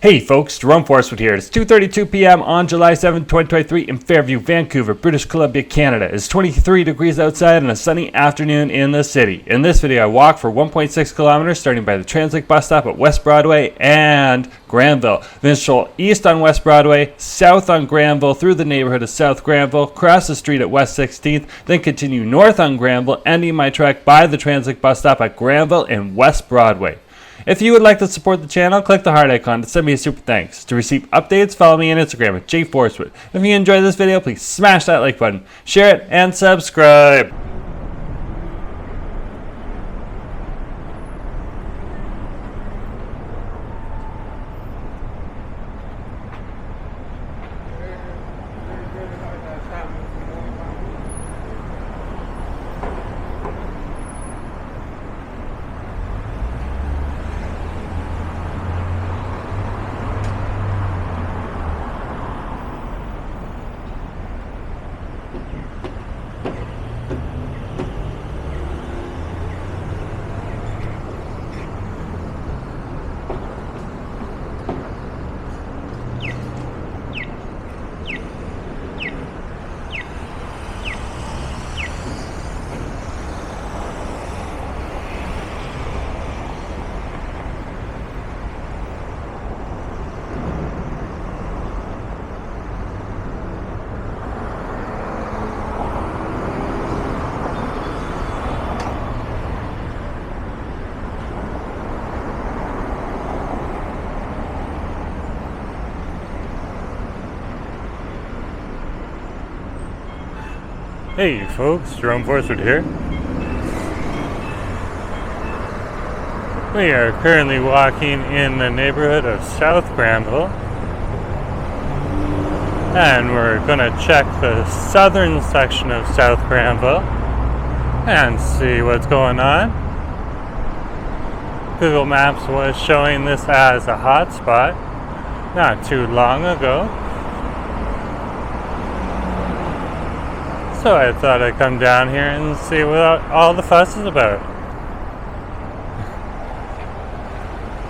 Hey folks, Jerome Forestwood here. It's 2:32 p.m. on July 7th, 2023 in Fairview, Vancouver, British Columbia, Canada. It's 23 degrees outside and a sunny afternoon in the city. In this video, I walk for 1.6 kilometers starting by the Translink bus stop at West Broadway and Granville. Then stroll east on West Broadway, south on Granville, through the neighborhood of South Granville, cross the street at West 16th, then continue north on Granville, ending my trek by the Translink bus stop at Granville and West Broadway. If you would like to support the channel, click the heart icon to send me a super thanks. To receive updates, follow me on Instagram at jforestwood. If you enjoyed this video, please smash that like button, share it, and subscribe. Hey folks, Jerome Forestwood here. We are currently walking in the neighborhood of South Granville, and we're going to check the southern section of South Granville and see what's going on. Google Maps was showing this as a hotspot not too long ago. So I thought I'd come down here and see what all the fuss is about.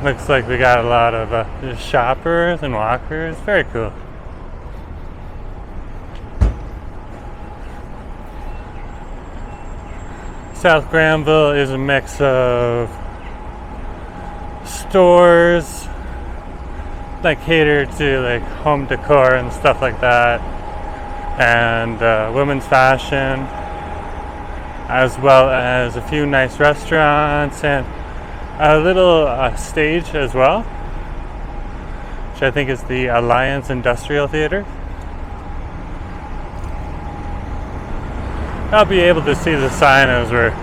Looks like we got a lot of shoppers and walkers. Very cool. South Granville is a mix of stores that cater to like home decor and stuff like that, and women's fashion, as well as a few nice restaurants and a little stage as well, which I think is the Alliance Industrial Theater. I'll be able to see the sign as we're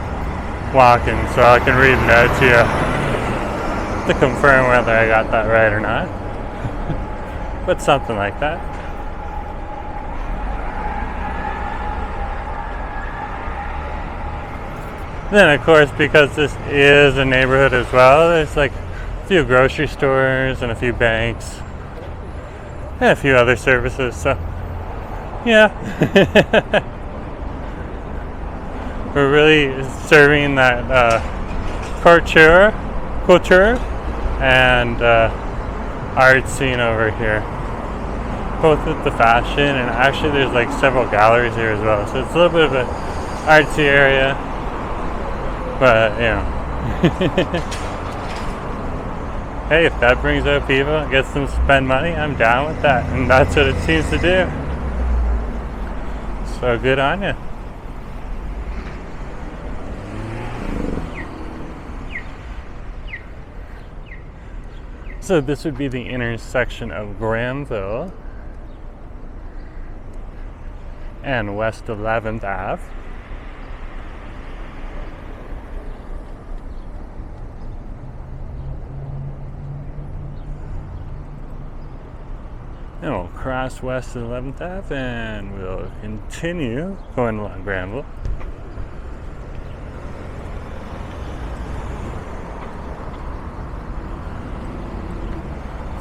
walking, so I can read it out to you to confirm whether I got that right or not. But something like that. Then, of course, because this is a neighborhood as well, there's like a few grocery stores and a few banks and a few other services. So, yeah, we're really serving that couture and art scene over here, both with the fashion, and actually there's like several galleries here as well. So it's a little bit of an artsy area. But, you know, hey, if that brings out people, gets them to spend money, I'm down with that. And that's what it seems to do. So good on you. So this would be the intersection of Granville and West 11th Ave. And we'll cross West 11th Ave and we'll continue going along Granville.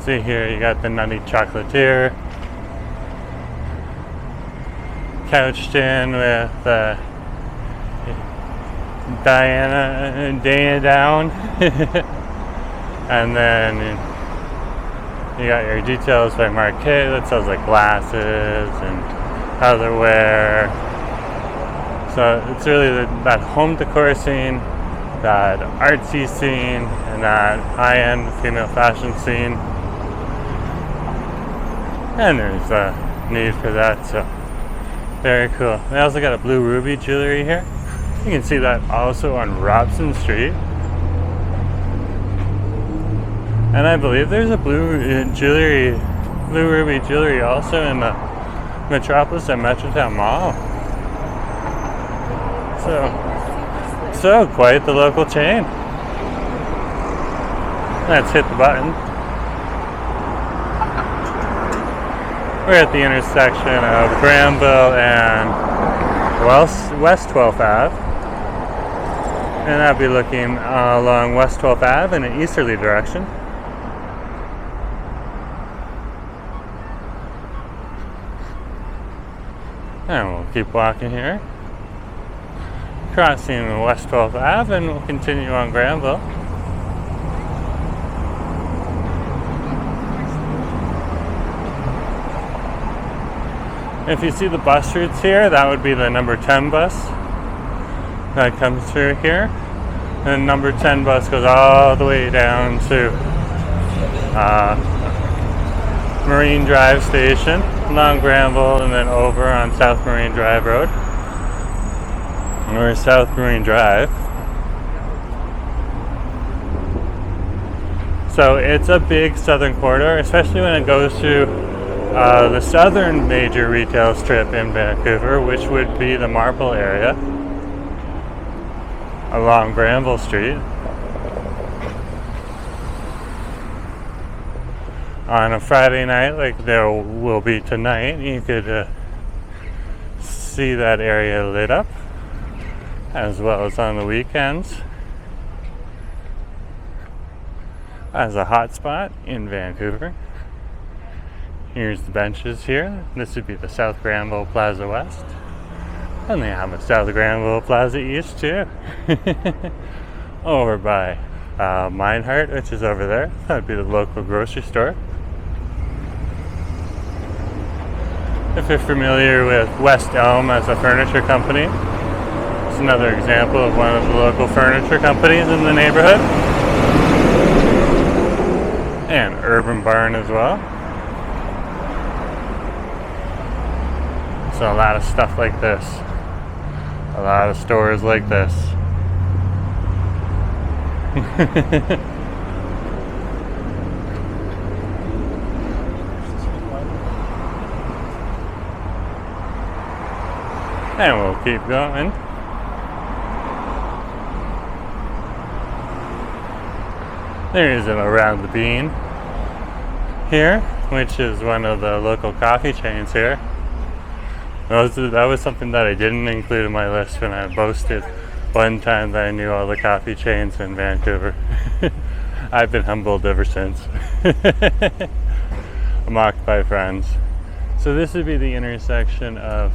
See here, you got the Nutty Chocolatier couched in with Dana down. And then You got your Details by Marquet that sells like glasses and otherware. So it's really that home decor scene, that artsy scene, and that high-end female fashion scene. And there's a need for that, so very cool. They also got a Blue Ruby jewelry here. You can see that also on Robson Street. And I believe there's a Blue Ruby jewelry also in the Metropolis and Metrotown Mall. So quite the local chain. Let's hit the button. We're at the intersection of Granville and West 12th Ave. And I'll be looking along West 12th Ave in an easterly direction. And we'll keep walking here. Crossing West 12th Ave, and we'll continue on Granville. If you see the bus routes here, that would be the number 10 bus that comes through here. And number 10 bus goes all the way down to Marine Drive Station, along Granville, and then over on South Marine Drive Road. Or South Marine Drive. So it's a big southern corridor, especially when it goes through the southern major retail strip in Vancouver, which would be the Marple area along Granville Street. On a Friday night like there will be tonight, you could see that area lit up, as well as on the weekends, as a hot spot in Vancouver. Here's the benches here. This would be the South Granville Plaza West. And they have a South Granville Plaza East too. Over by Minehart, which is over there. That would be the local grocery store. If you're familiar with West Elm as a furniture company, it's another example of one of the local furniture companies in the neighborhood. And Urban Barn as well. So a lot of stuff like this. A lot of stores like this. And we'll keep going. There is an Around the Bean here, which is one of the local coffee chains here. That was something that I didn't include in my list when I boasted one time that I knew all the coffee chains in Vancouver. I've been humbled ever since. Mocked by friends. So this would be the intersection of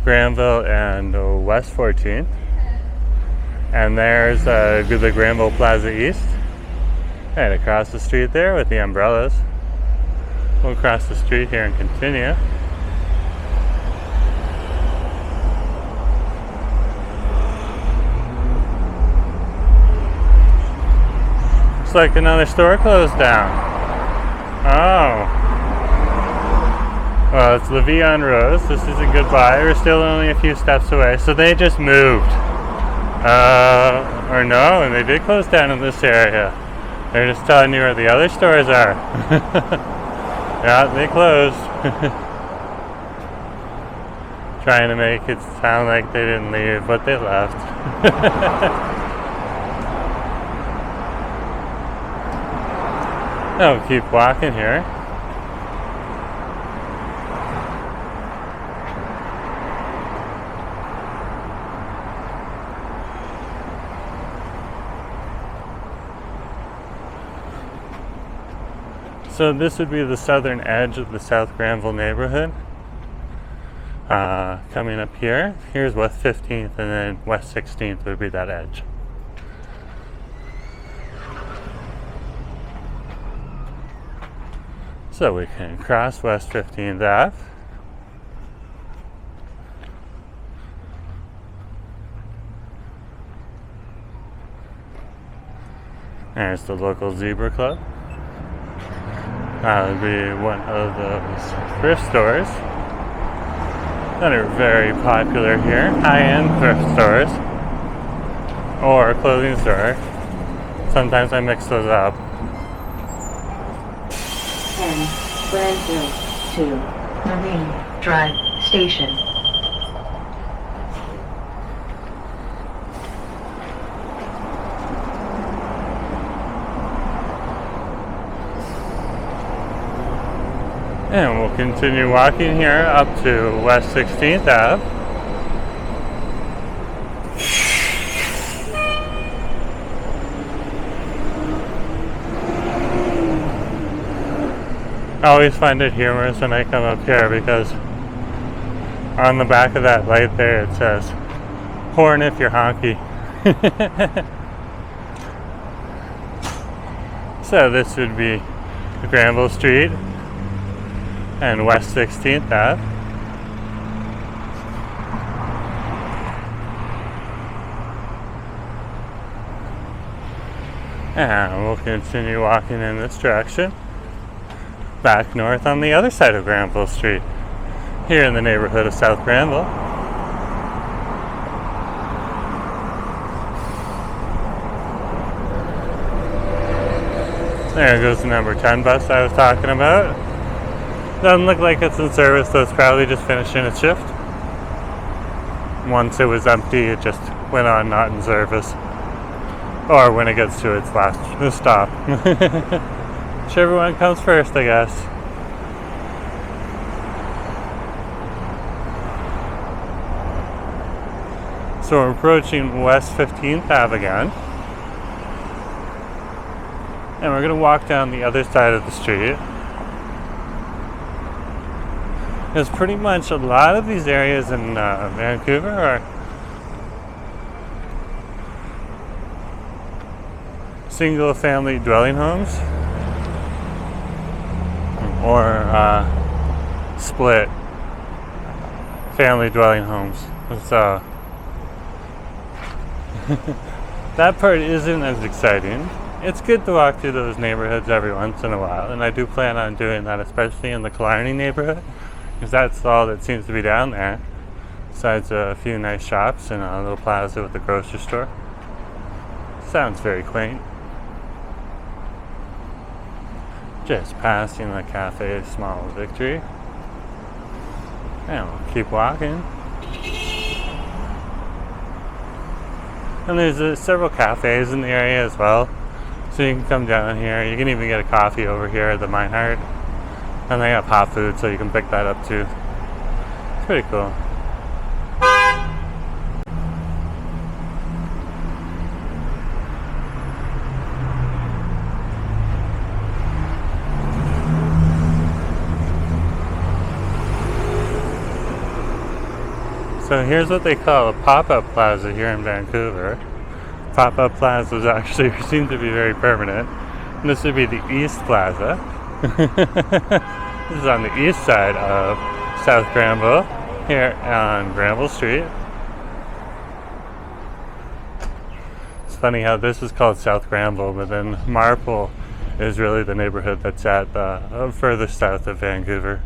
Granville and West 14th. And there's the Granville Plaza East. And across the street there with the umbrellas. We'll cross the street here and continue. Looks like another store closed down. Oh. Well, it's Levion Rose. This is a goodbye. We're still only a few steps away. So they just moved. Or no, and they did close down in this area. They're just telling you where the other stores are. Yeah, they closed. Trying to make it sound like they didn't leave, but they left. Oh, keep walking here. So this would be the southern edge of the South Granville neighborhood. Coming up here, here's West 15th, and then West 16th would be that edge. So we can cross West 15th Ave. There's the local zebra club. That would be one of those thrift stores that are very popular here. High-end thrift stores or a clothing store. Sometimes I mix those up. 10 Granville to Marine Drive Station. And we'll continue walking here up to West 16th Ave. I always find it humorous when I come up here because on the back of that light there it says, "Horn if you're honky." So this would be Granville Street and West 16th Ave. And we'll continue walking in this direction, back north on the other side of Granville Street, here in the neighborhood of South Granville. There goes the number 10 bus I was talking about. Doesn't look like it's in service, though it's probably just finishing its shift. Once it was empty, it just went on not in service. Or when it gets to its last stop. Whichever one comes first, I guess. So we're approaching West 15th Ave again. And we're going to walk down the other side of the street. Because pretty much a lot of these areas in Vancouver are single family dwelling homes or split family dwelling homes. So that part isn't as exciting. It's good to walk through those neighborhoods every once in a while, and I do plan on doing that, especially in the Killarney neighborhood, because that's all that seems to be down there, besides a few nice shops and a little plaza with a grocery store. Sounds very quaint. Just passing the Cafe Small Victory. And we'll keep walking. And there's several cafes in the area as well. So you can come down here. You can even get a coffee over here at the Meinhardt. And they have hot food, so you can pick that up too. It's pretty cool. So here's what they call a pop-up plaza here in Vancouver. Pop-up plazas actually seem to be very permanent. And this would be the East Plaza. This is on the east side of South Granville, here on Granville Street. It's funny how this is called South Granville, but then Marple is really the neighborhood that's at further south of Vancouver.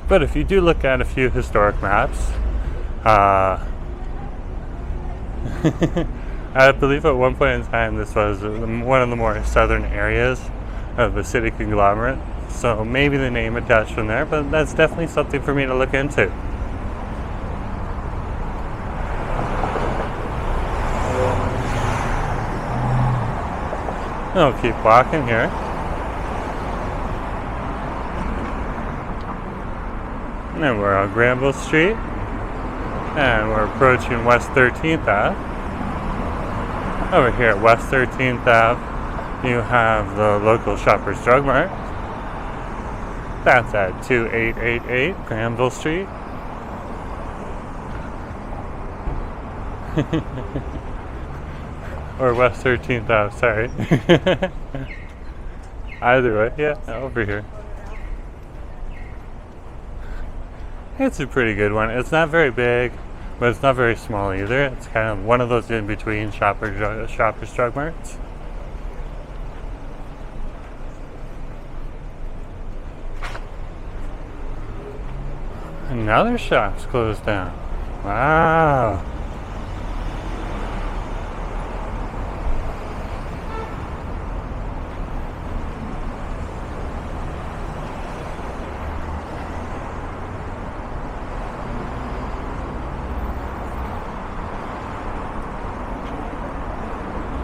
But if you do look at a few historic maps, I believe at one point in time this was one of the more southern areas of the city conglomerate. So maybe the name attached from there, but that's definitely something for me to look into. I'll keep walking here. And then we're on Granville Street, and we're approaching West 13th Ave. Over here at West 13th Ave, you have the local Shoppers Drug Mart. That's at 2888 Granville Street. Or West 13th Ave, sorry. Either way, yeah, over here. It's a pretty good one. It's not very big, but it's not very small either. It's kind of one of those in-between Shoppers Drug Marts. And now their shop's closed down. Wow.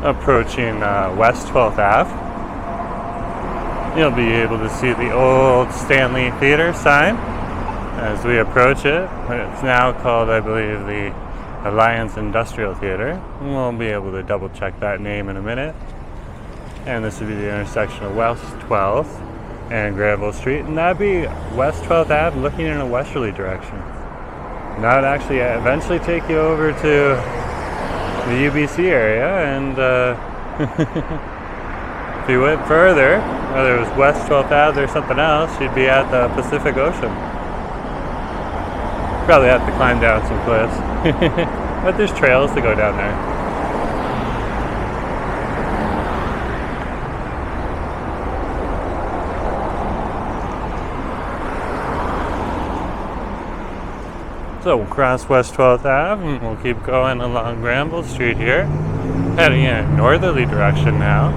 Approaching West 12th Ave. You'll be able to see the old Stanley Theater sign as we approach it. It's now called, I believe, the Alliance Industrial Theater. We'll be able to double check that name in a minute. And this would be the intersection of West 12th and Granville Street. And that'd be West 12th Ave looking in a westerly direction. And that would actually eventually take you over to the UBC area, and if you went further, whether it was West 12th Ave or something else, you'd be at the Pacific Ocean. Probably have to climb down some cliffs, but there's trails to go down there. So we'll cross West 12th Ave and we'll keep going along Granville Street here, heading in a northerly direction now.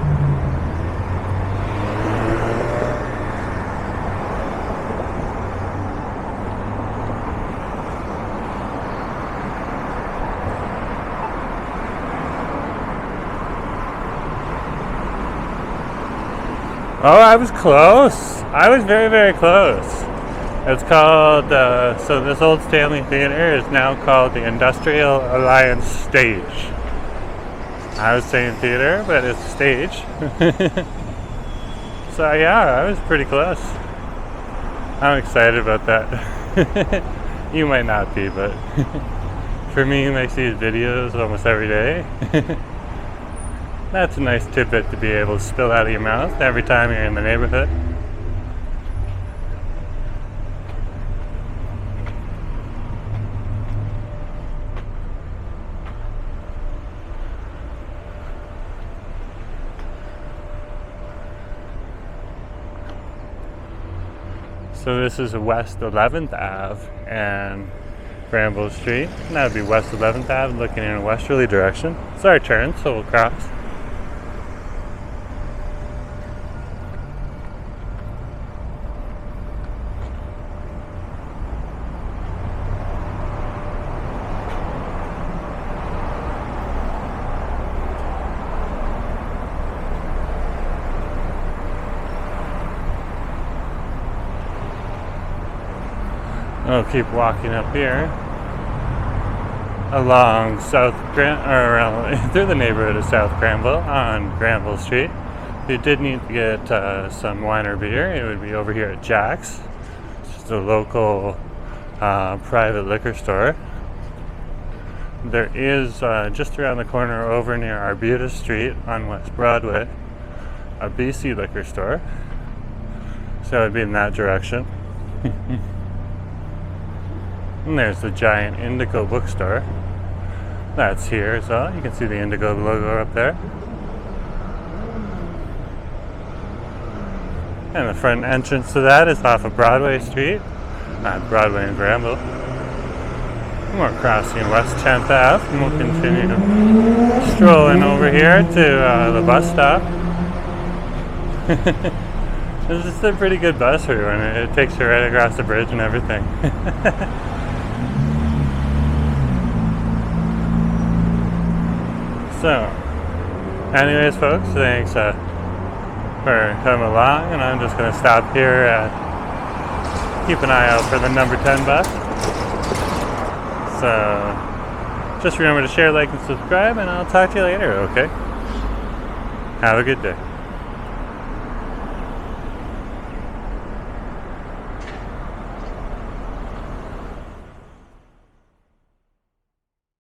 Oh, I was close. I was very, very close. It's called, so this old Stanley Theater is now called the Industrial Alliance Stage. I was saying theater, but it's stage. So yeah, I was pretty close. I'm excited about that. You might not be, but for me, who makes these videos almost every day, that's a nice tidbit to be able to spill out of your mouth every time you're in the neighborhood. So this is West 11th Ave and Granville Street. And that would be West 11th Ave looking in a westerly direction. It's our turn, so we'll cross. I'll keep walking up here along through the neighborhood of South Granville on Granville Street. If you did need to get some wine or beer, it would be over here at Jack's. It's just a local private liquor store. There is just around the corner over near Arbutus Street on West Broadway a BC liquor store. So it would be in that direction. And there's the giant Indigo bookstore. That's here as well. You can see the Indigo logo up there. And the front entrance to that is off of Broadway Street, Broadway and Granville. And we're crossing West 10th Ave, and we'll continue strolling over here to the bus stop. This is a pretty good bus route, and it takes you right across the bridge and everything. So, anyways, folks, thanks for coming along, and I'm just going to stop here and keep an eye out for the number 10 bus. So, just remember to share, like, and subscribe, and I'll talk to you later, okay? Have a good day.